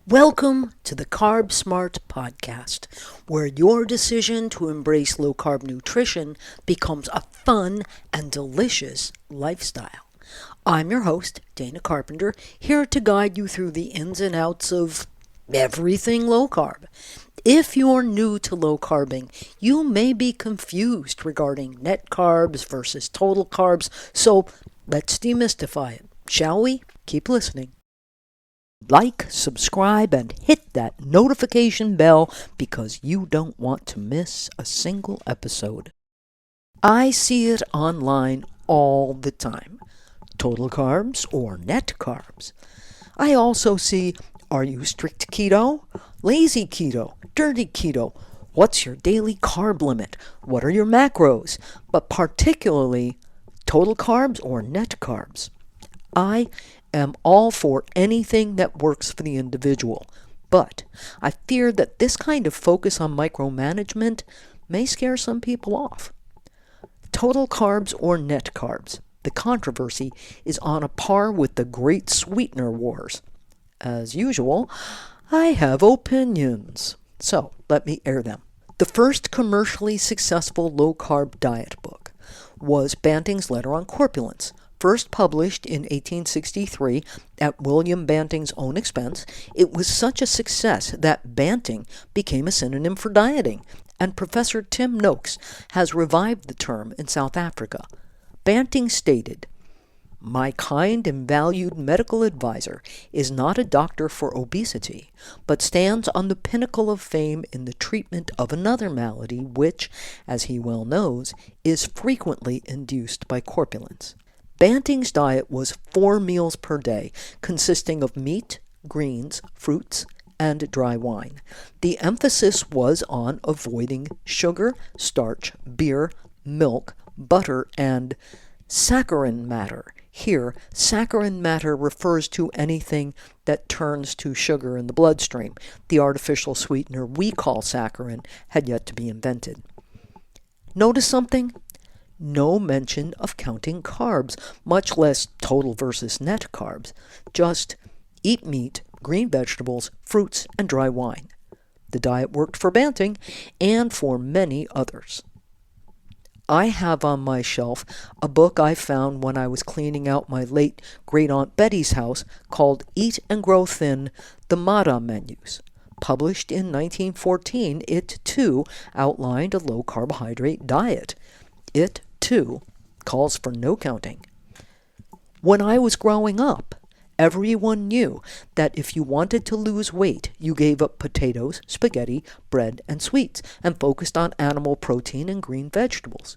Welcome to the CarbSmart podcast, where your decision to embrace low-carb nutrition becomes a fun and delicious lifestyle. I'm your host, Dana Carpenter, here to guide you through the ins and outs of everything low-carb. If you're new to low-carbing, you may be confused regarding net carbs versus total carbs, so let's demystify it, shall we? Keep listening. Like, subscribe, and hit that notification bell because you don't want to miss a single episode. I see it online all the time. Total carbs or net carbs. I also see, are you strict keto? Lazy keto? Dirty keto? What's your daily carb limit? What are your macros? But particularly, total carbs or net carbs. I am all for anything that works for the individual, but I fear that this kind of focus on micromanagement may scare some people off. Total carbs or net carbs, the controversy is on a par with the great sweetener wars. As usual, I have opinions, so let me air them. The first commercially successful low-carb diet book was Banting's Letter on Corpulence. First published in 1863 at William Banting's own expense, it was such a success that Banting became a synonym for dieting, and Professor Tim Noakes has revived the term in South Africa. Banting stated, "My kind and valued medical advisor is not a doctor for obesity, but stands on the pinnacle of fame in the treatment of another malady which, as he well knows, is frequently induced by corpulence." Banting's diet was 4 meals per day, consisting of meat, greens, fruits, and dry wine. The emphasis was on avoiding sugar, starch, beer, milk, butter, and saccharine matter. Here, saccharine matter refers to anything that turns to sugar in the bloodstream. The artificial sweetener we call saccharin had yet to be invented. Notice something? No mention of counting carbs, much less total versus net carbs. Just eat meat, green vegetables, fruits, and dry wine. The diet worked for Banting and for many others. I have on my shelf a book I found when I was cleaning out my late great-aunt Betty's house called Eat and Grow Thin, The Mada Menus. Published in 1914, it too outlined a low-carbohydrate diet. It, too, calls for no counting. When I was growing up, everyone knew that if you wanted to lose weight, you gave up potatoes, spaghetti, bread, and sweets, and focused on animal protein and green vegetables.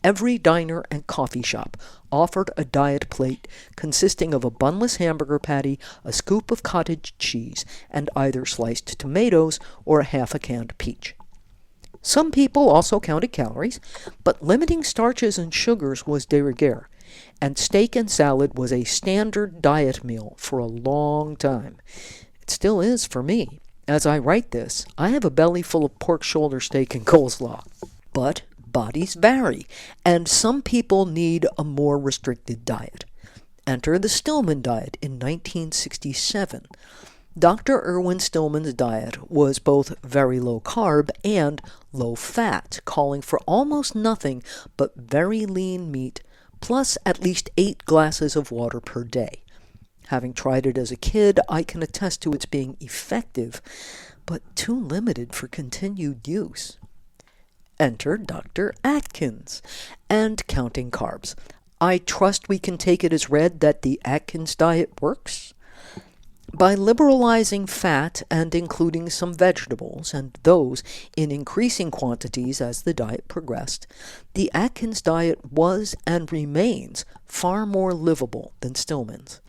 Every diner and coffee shop offered a diet plate consisting of a bunless hamburger patty, a scoop of cottage cheese, and either sliced tomatoes or half a canned peach. Some people also counted calories, but limiting starches and sugars was de rigueur, and steak and salad was a standard diet meal for a long time. It still is for me. As I write this, I have a belly full of pork shoulder steak and coleslaw. But bodies vary, and some people need a more restricted diet. Enter the Stillman diet in 1967. Dr. Irwin Stillman's diet was both very low carb and low fat, calling for almost nothing but very lean meat, plus at least 8 glasses of water per day. Having tried it as a kid, I can attest to its being effective, but too limited for continued use. Enter Dr. Atkins and counting carbs. I trust we can take it as read that the Atkins diet works. By liberalizing fat and including some vegetables, and those in increasing quantities as the diet progressed, the Atkins diet was and remains far more livable than Stillman's.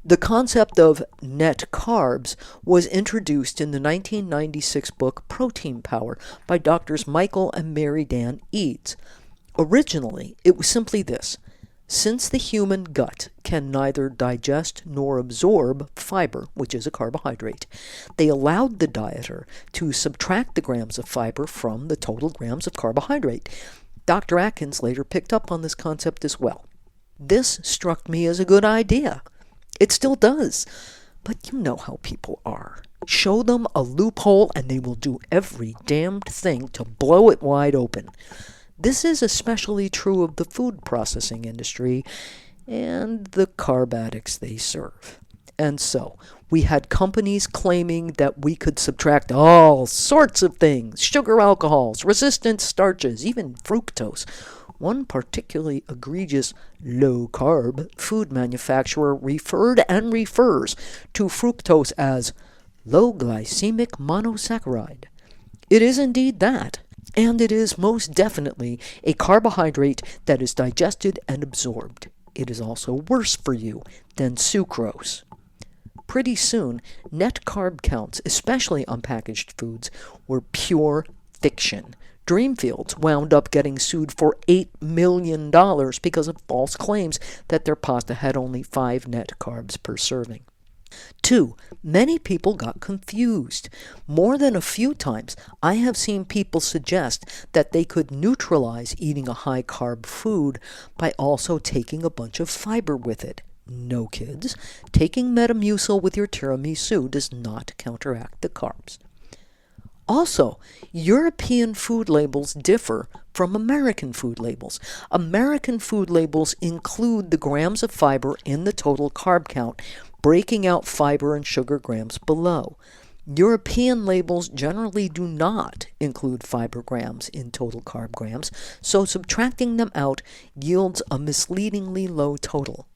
The concept of net carbs was introduced in the 1996 book Protein Power by Drs. Michael and Mary Dan Eads. Originally, it was simply this: since the human gut can neither digest nor absorb fiber, which is a carbohydrate, they allowed the dieter to subtract the grams of fiber from the total grams of carbohydrate. Dr. Atkins later picked up on this concept as well. This struck me as a good idea. It still does, but you know how people are. Show them a loophole and they will do every damned thing to blow it wide open. This is especially true of the food processing industry and the carb addicts they serve. And so, we had companies claiming that we could subtract all sorts of things, sugar alcohols, resistant starches, even fructose. One particularly egregious low-carb food manufacturer referred and refers to fructose as low glycemic monosaccharide. It is indeed that, and it is most definitely a carbohydrate that is digested and absorbed. It is also worse for you than sucrose. Pretty soon, net carb counts, especially on packaged foods, were pure fiction. Dreamfields wound up getting sued for $8 million because of false claims that their pasta had only 5 net carbs per serving. 2. Many people got confused. More than a few times, I have seen people suggest that they could neutralize eating a high-carb food by also taking a bunch of fiber with it. No, kids. Taking Metamucil with your tiramisu does not counteract the carbs. Also, European food labels differ from American food labels. American food labels include the grams of fiber in the total carb count, breaking out fiber and sugar grams below. European labels generally do not include fiber grams in total carb grams, so subtracting them out yields a misleadingly low total.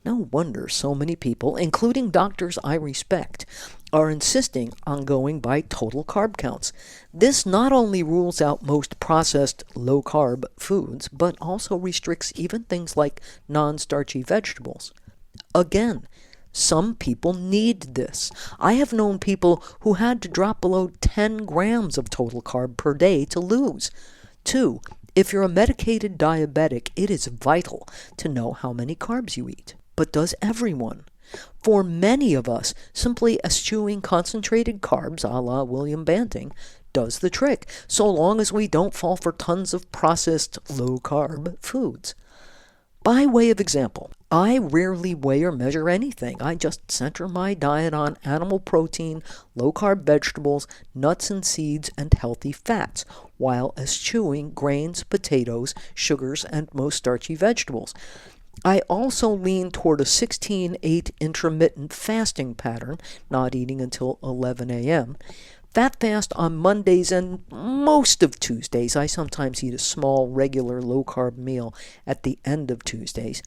No wonder so many people, including doctors I respect, are insisting on going by total carb counts. This not only rules out most processed low-carb foods, but also restricts even things like non-starchy vegetables. Again, some people need this. I have known people who had to drop below 10 grams of total carb per day to lose. 2. If you're a medicated diabetic, it is vital to know how many carbs you eat. But does everyone? For many of us, simply eschewing concentrated carbs, a la William Banting, does the trick, so long as we don't fall for tons of processed low-carb foods. By way of example, I rarely weigh or measure anything. I just center my diet on animal protein, low-carb vegetables, nuts and seeds, and healthy fats, while eschewing grains, potatoes, sugars, and most starchy vegetables. I also lean toward a 16-8 intermittent fasting pattern, not eating until 11 a.m., fat fast on Mondays and most of Tuesdays. I sometimes eat a small, regular, low-carb meal at the end of Tuesdays.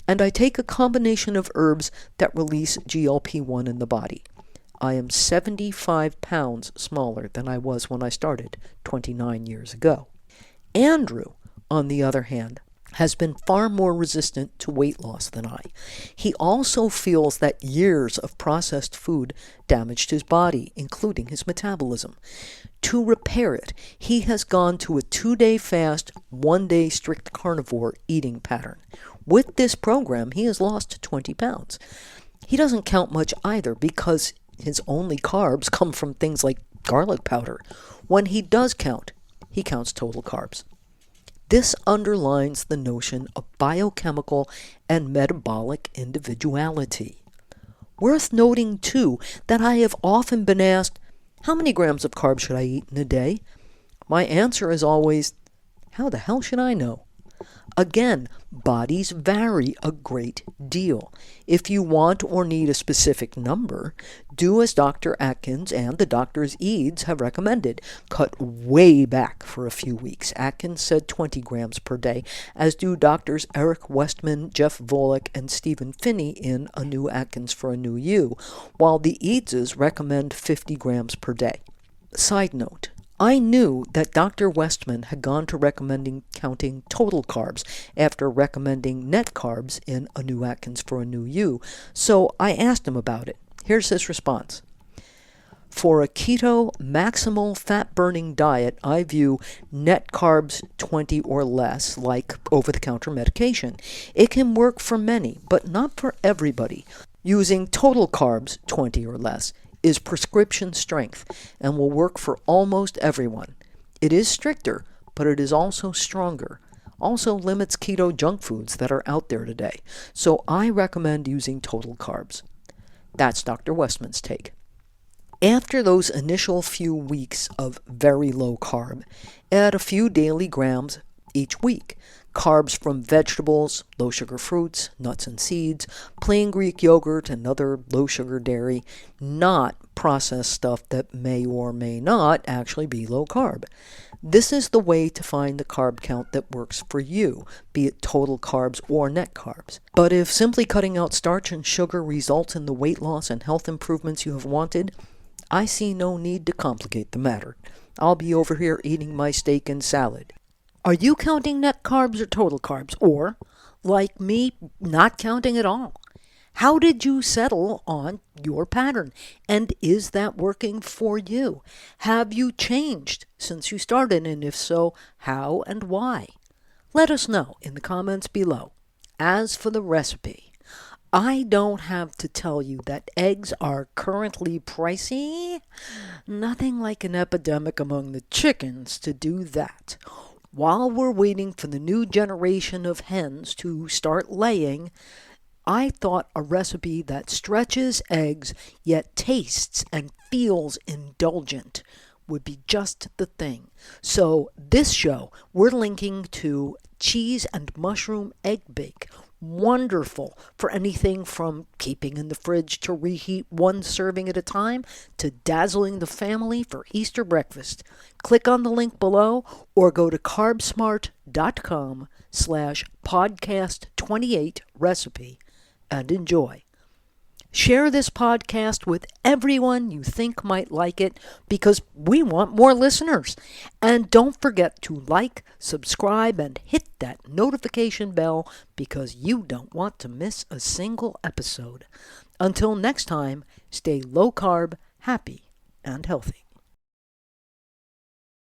And I take a combination of herbs that release GLP-1 in the body. I am 75 pounds smaller than I was when I started 29 years ago. Andrew, on the other hand, has been far more resistant to weight loss than I. He also feels that years of processed food damaged his body, including his metabolism. To repair it, he has gone to a 2-day fast, 1-day strict carnivore eating pattern. With this program, he has lost 20 pounds. He doesn't count much either because his only carbs come from things like garlic powder. When he does count, he counts total carbs. This underlines the notion of biochemical and metabolic individuality. Worth noting, too, that I have often been asked, how many grams of carbs should I eat in a day? My answer is always, how the hell should I know? Again, bodies vary a great deal. If you want or need a specific number, do as Dr. Atkins and the Doctors Eads have recommended. Cut way back for a few weeks. Atkins said 20 grams per day, as do Doctors Eric Westman, Jeff Volek, and Stephen Finney in A New Atkins for a New You, while the Eadses recommend 50 grams per day. Side note, I knew that Dr. Westman had gone to recommending counting total carbs after recommending net carbs in A New Atkins for a New You, so I asked him about it. Here's his response. For a keto maximal fat-burning diet, I view net carbs 20 or less like over-the-counter medication. It can work for many, but not for everybody. Using total carbs 20 or less is prescription strength and will work for almost everyone. It is stricter, but it is also stronger. Also limits keto junk foods that are out there today. So I recommend using total carbs. That's Dr. Westman's take. After those initial few weeks of very low carb, add a few daily grams each week. Carbs from vegetables, low-sugar fruits, nuts and seeds, plain Greek yogurt, and other low-sugar dairy, not processed stuff that may or may not actually be low carb. This is the way to find the carb count that works for you, be it total carbs or net carbs. But if simply cutting out starch and sugar results in the weight loss and health improvements you have wanted, I see no need to complicate the matter. I'll be over here eating my steak and salad. Are you counting net carbs or total carbs? Or, like me, not counting at all? How did you settle on your pattern? And is that working for you? Have you changed since you started? And if so, how and why? Let us know in the comments below. As for the recipe, I don't have to tell you that eggs are currently pricey. Nothing like an epidemic among the chickens to do that. While we're waiting for the new generation of hens to start laying, I thought a recipe that stretches eggs yet tastes and feels indulgent would be just the thing. So this show, we're linking to cheese and mushroom egg bake. Wonderful for anything from keeping in the fridge to reheat one serving at a time to dazzling the family for Easter breakfast. Click on the link below or go to carbsmart.com/podcast28 recipe and enjoy. Share this podcast with everyone you think might like it because we want more listeners. And don't forget to like, subscribe, and hit that notification bell because you don't want to miss a single episode. Until next time, stay low carb, happy, and healthy.